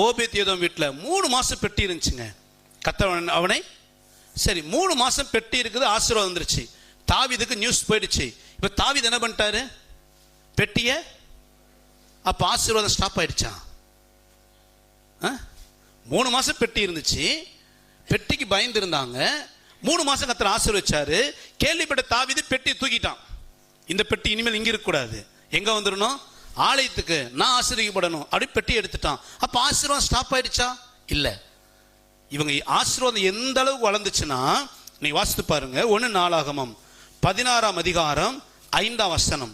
Obed Edom வீட்டில் 3 மாசம் பெட்டி இருந்துச்சுங்க. கர்த்தர் அவனை சரி 3 மாசம் பெட்டி இருக்குது, ஆசீர்வாதம் வந்துருச்சு. தாவீதுக்கு நியூஸ் போயிடுச்சு. இப்ப தாவீது என்ன பண்ணிட்டாரு? பெட்டிய அப்ப ஆசீர்வாதம் ஸ்டாப் ஆயிடுச்சா? 3 மாசம் பெட்டி இருந்துச்சு, பெட்டிக்கு பயந்து இருந்தாங்க. 3 மாசம் கர்த்தர் ஆசீர்வதிச்சாரு. கேள்விப்பட்ட தாவீது பெட்டியை தூக்கிட்டான். இந்த பெட்டி இனிமேல் இங்க இருக்க கூடாது, எங்க வந்துடணும்? ஆலயத்துக்கு, நான் ஆசீர்வதிக்கப்படணும். அப்படி பெட்டி எடுத்துட்டான். அப்ப ஆசீர்வாதம் ஸ்டாப் ஆயிடுச்சா? இல்ல. இவங்க ஆசீர்வாதம் எந்த அளவுக்கு வளர்ந்துச்சுன்னா, நீங்க வாசித்து பாருங்க. 1 நாளாகமம் 16ஆம் அதிகாரம் 5ஆம் வசனம்,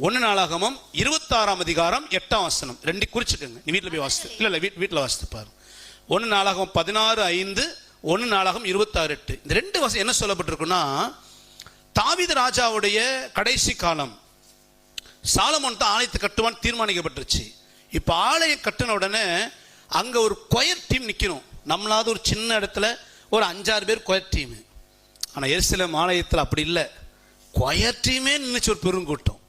1 நாளாகமம் 26ஆம் அதிகாரம் 8ஆம் வசனம். 2 குறிச்சுக்கோங்க. நீ வீட்டில் போய் வாசித்து, இல்ல வீட்டில் வாசித்து பாருங்க. 1 நாளாகமம் 16:5, 1 நாளாகமம் 26:8. இந்த 2 வசனம் என்ன சொல்லப்பட்டிருக்குன்னா, தாவீது ராஜாவுடைய கடைசி காலம். சாலமோன் தான் ஆலயத்தை கட்டுவான் தீர்மானிக்கப்பட்டுருச்சு. இப்ப ஆலயம் கட்டின உடனே அங்க ஒரு கொயர் டீம் நிக்கணும். நம்மளாவது ஒரு சின்ன இடத்துல ஒரு 5-6 பேர் கொயர் டீம். ஆனா எருசலேம் ஆலயத்தில் அப்படி இல்லை. கொயர் டீமே நினைச்சு ஒரு பெருங்கூட்டம்.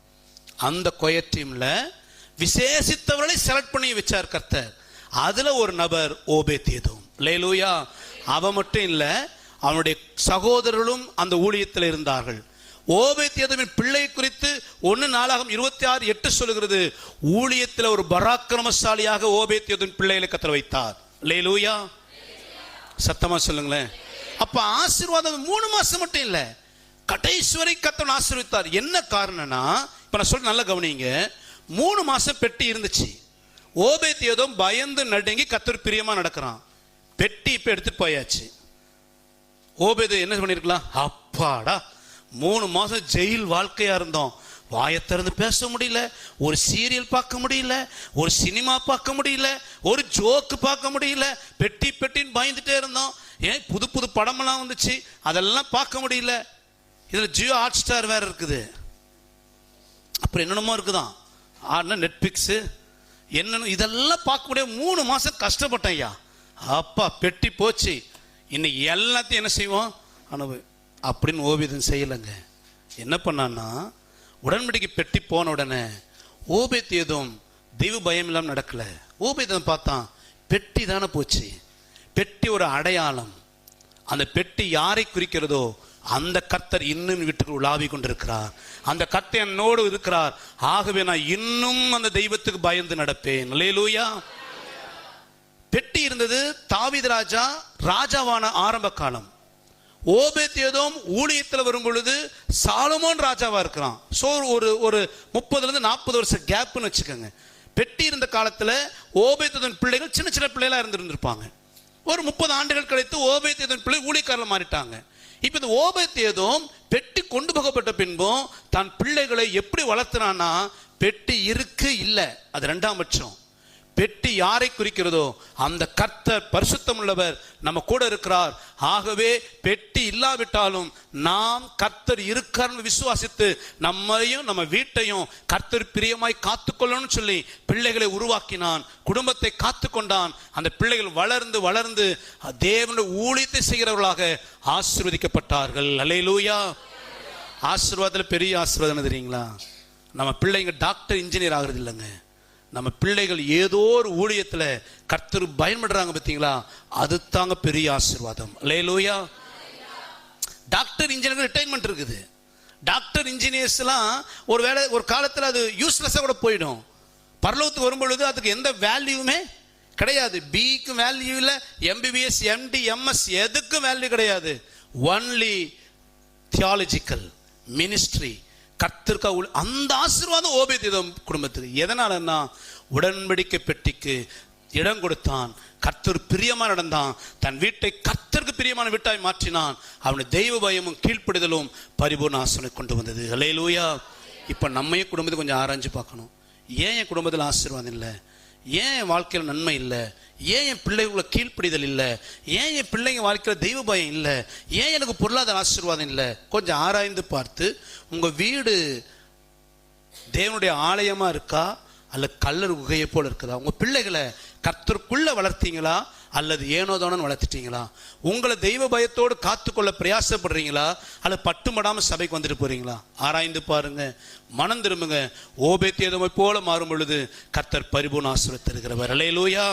அந்த கொயர் டீம்ல விசேஷித்தவர்களை செலக்ட் பண்ணி வச்சார் கர்த்தர். அதுல ஒரு நபர் ஓபேத்ஏதோம். அல்லேலூயா. அவன் மட்டும் இல்ல, அவனுடைய சகோதரர்களும் அந்த ஊழியத்தில் இருந்தார்கள். ஓபேத்ஏதோமின் பிள்ளை குறித்து 1 நாளாகமம் 26:8 சொல்லுகிறது, ஊழியத்தில் ஒரு பராக்கிரமசாலியாக ஓபேத்ஏதோமின் பிள்ளைகளை கர்த்தர் வைத்தார். அல்லேலூயா. சத்தமா சொல்லுங்களேன். அப்ப ஆசீர்வாதம் 3 மாசம் மட்டும் இல்ல, கடைசி வரை கர்த்தர் ஆசீர்வதித்தார். என்ன காரணம்னா, இப்ப நான் சொல்ல நல்லா கவனிங்க. 3 மாசம் பெட்டி இருந்துச்சு. ஓபேத்ஏதோம் பயந்து நடுங்கி கர்த்தர் பிரியமா நடக்கிறான். பெட்டி இப்ப எடுத்துட்டு போயாச்சு. ஓபேத் என்ன பண்ணிருக்கலாம்? அப்பாடா, 3 மாசம் ஜெயில் வாழ்க்கையா இருந்தோம், வாயை திறந்து பேச முடியல, ஒரு சீரியல் பார்க்க முடியல, ஒரு சினிமா பார்க்க முடியல, ஒரு ஜோக்கு பார்க்க முடியல, பெட்டி பெட்டின்னு பயந்துட்டே இருந்தோம். ஏன் புது புது படமெல்லாம் வந்துச்சு, அதெல்லாம் பார்க்க முடியல. இதுல ஜியோ ஹாட் ஸ்டார் வேற இருக்குது, அப்புறம் என்னென்னமோ இருக்குதான், நெட்ஃபிளிக்ஸ் என்னன்னு, இதெல்லாம் பார்க்க முடியாது. 3 மாசம் கஷ்டப்பட்டேன் ஐயா. அப்பா பெட்டி போச்சு, இன்னைக்கு எல்லாத்தையும் என்ன செய்வோம்? அனுபவி அப்படின்னு ஓபேதும் செய்யலைங்க. என்ன பண்ணான்னா, உடன்படிக்கை பெட்டி போன உடனே ஓபேத்ஏதோம் தெய்வ பயம் இல்லாமல் நடக்கல. ஓபேத்ஏதோம் பார்த்தான், பெட்டி தானே போச்சு, பெட்டி ஒரு அடையாளம். அந்த பெட்டி யாரை குறிக்கிறதோ அந்த கர்த்தர் இன்னும் வீட்டுக்கு உலாவி கொண்டிருக்கிறார். அந்த கர்த்தர் என்னோடு இருக்கிறார். ஆகவே நான் இன்னும் அந்த தெய்வத்துக்கு பயந்து நடப்பேன். அல்லேலூயா. பெட்டி இருந்தது. தாவீது ராஜா ராஜாவான ஆரம்ப காலம். ஓபேத்ஏதோம் ஊழியத்தில் வரும் பொழுது சாலமோன் ராஜாவா இருக்கிறான். சோ ஒரு 30-40 வருஷம் கேப்னு வச்சுக்கோங்க. பெட்டி இருந்த காலத்துல ஓபேத்ஏதோம் பிள்ளைகள் சின்ன சின்ன பிள்ளைகளா இருந்திருப்பாங்க. ஒரு 30 ஆண்டுகள் கழித்து ஓபேத்ஏதோம் பிள்ளை ஊழியக்காரர்கள் மாறிட்டாங்க. இப்ப இந்த ஓபேத்ஏதோம் பெட்டி கொண்டு போகப்பட்ட பின்பும் தன் பிள்ளைகளை எப்படி வளர்த்தினான்னா, பெட்டி இருக்கு இல்ல அது 2ஆம் பட்சம். பெட்டி யாரை குறிக்கிறதோ அந்த கர்த்தர் பரிசுத்தம் உள்ளவர் நம்ம கூட இருக்கிறார். ஆகவே பெட்டி இல்லாவிட்டாலும் நாம் கர்த்தர் இருக்கார்னு விசுவாசித்து நம்மையும் நம்ம வீட்டையும் கர்த்தர் பிரியமாய் காத்துக்கொள்ளணும்னு சொல்லி பிள்ளைகளை உருவாக்கினான், குடும்பத்தை காத்து கொண்டான். அந்த பிள்ளைகள் வளர்ந்து வளர்ந்து தேவனுடைய ஊழியத்தை செய்கிறவர்களாக ஆசீர்வதிக்கப்பட்டார்கள். அல்லேலூயா. ஆசீர்வாதத்தில் பெரிய ஆசீர்வாதம் தெரியுங்களா? நம்ம பிள்ளைங்க டாக்டர் இன்ஜினியர் ஆகிறது இல்லைங்க. நம்ம பிள்ளைகள் ஏதோ ஒரு ஊழியத்துல கர்த்தர் பயன்படுறாங்க பார்த்தீங்களா, அது தாங்க பெரிய ஆசீர்வாதம். அல்லேலூயா. டாக்டர் இன்ஜினியர் ரிட்டைர்மெண்ட் இருக்குது. டாக்டர் இன்ஜினியர்ஸ் எல்லாம் ஒரு வேளை ஒரு காலத்துல அது யூஸ்லெஸ்ஸா கூட போயிடும். பரலோகத்துக்கு வரும் பொழுது அதுக்கு எந்த வேல்யூமே கிடையாது. பிக்கு வேல்யூ இல்ல, MBBS MD MS எதுக்கும் வேல்யூ கிடையாது. ஒன்லி தியாலஜிக்கல் மினிஸ்ட்ரி கர்த்தருக்கு அந்த ஆசீர்வாதம் ஓபேத்ஏதோம் குடும்பத்துக்கு. எதனாலன்னா, உடன்படிக்கை பெட்டிக்கு இடம் கொடுத்தான், கர்த்தர் பிரியமா நடந்தான், தன் வீட்டை கர்த்தருக்கு பிரியமான வீட்டாய் மாற்றினான். அவனுடைய தெய்வ பயமும் கீழ்ப்படிதலும் பரிபூர்ண ஆசீர்வாதத்தை கொண்டு வந்தது. அல்லேலூயா. இப்ப நம்மையும் குடும்பத்தை கொஞ்சம் ஆராய்ஞ்சு பார்க்கணும். ஏன் என் குடும்பத்தில் ஆசீர்வாதம் இல்லை? ஏன் என் வாழ்க்கையில் நன்மை இல்லை? ஏன் என் பிள்ளைகளை கீழ்ப்படிதல் இல்லை? ஏன் என் பிள்ளைங்க வாழ்க்கையில் தெய்வ பயம் இல்லை? ஏன் எனக்கு பொருளாதார ஆசீர்வாதம் இல்லை? கொஞ்சம் ஆராய்ந்து பார்த்து, உங்க வீடு தேவனுடைய ஆலயமா இருக்கா அல்ல கல்லர் குகையை போல இருக்குதா? உங்க பிள்ளைகளை கர்த்தருக்குள்ள வளர்த்தீங்களா அல்லது ஏனோதானு வளர்த்துட்டீங்களா? உங்களை தெய்வ பயத்தோடு காத்துக்கொள்ள பிரயாசப்படுறீங்களா அல்லது பட்டுமடாம சபைக்கு வந்துட்டு போறீங்களா? ஆராய்ந்து பாருங்க, மனம் திரும்புங்க. ஓபேத்ஏதோமை போல மாறும் பொழுது கர்த்தர் பரிபூர்ண ஆசீர்வாதத்தை தருகிறவர். அல்லேலூயா.